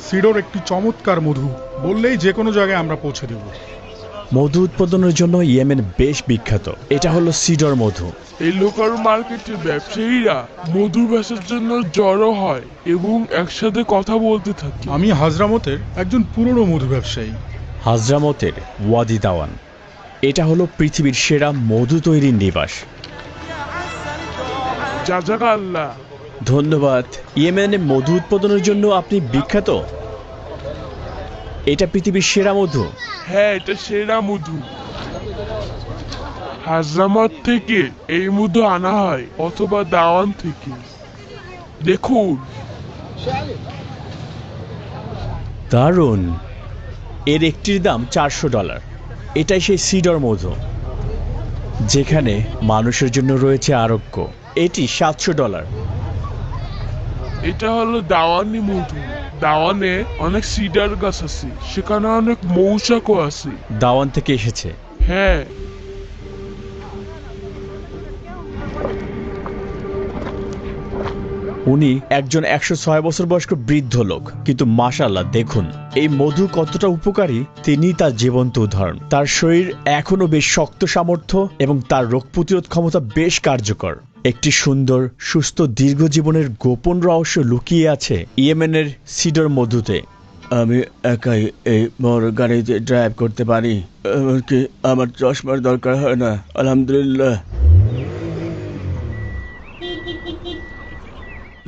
Cedar একটি চমৎকার মধু, বললেই যে কোনো জায়গায় আমরা পৌঁছে দেব। মধু উৎপাদনের জন্য ইয়েমেন বেশ বিখ্যাত। এটা হলো সিডর মধু। এই লোকাল মার্কেটের ব্যবসায়ীরা মধু বেচার জন্য জড়ো হয় এবং একসাথে কথা বলতে থাকে। আমি হাজরামতের একজন পুরনো মধু ব্যবসায়ী। হাজরামতের ওয়াদি দাওয়ান, এটা হলো পৃথিবীর সেরা মধু তৈরির নিবাস। জাযাকাল্লাহ। ধন্যবাদ। ইয়েমেনে মধু উৎপাদনের জন্য আপনি বিখ্যাত? এটা পৃথিবীর সেরা মধু? হ্যাঁ, এটা সেরা মধু। হাজরামত থেকে এই মধু আনা হয় অথবা দাওয়ান থেকে। দেখুন, দারুণ। এর একটির দাম $400। এটাই সেই সিডর মধু যেখানে মানুষের জন্য রয়েছে আরোগ্য। এটি $700। এটা হলো দাওয়ানি মধু। দাওয়ানে অনেক সিডার গাছ আছে, সেখানে অনেক মৌচাকও আছে। দাওয়ান থেকে এসেছে? হ্যাঁ। উনি একজন 106 বছর বয়স্ক বৃদ্ধ লোক, কিন্তু মাশাআল্লাহ দেখুন এই মধু কতটা উপকারী, তিনি তার জীবন্ত উদাহরণ। তার শরীর এখনো বেশ শক্ত সামর্থ্য এবং তার রোগ প্রতিরোধ ক্ষমতা বেশ কার্যকর। একটি সুন্দর সুস্থ দীর্ঘ জীবনের গোপন রহস্য লুকিয়ে আছে ইয়েমেনের সিডর মধুতে। আমি একাই এই বড় গাড়িতে ড্রাইভ করতে পারি, এমনকি আমার চশমার দরকার হয় না, আলহামদুলিল্লাহ।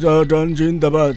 জর্ডান জিন্দাবাদ।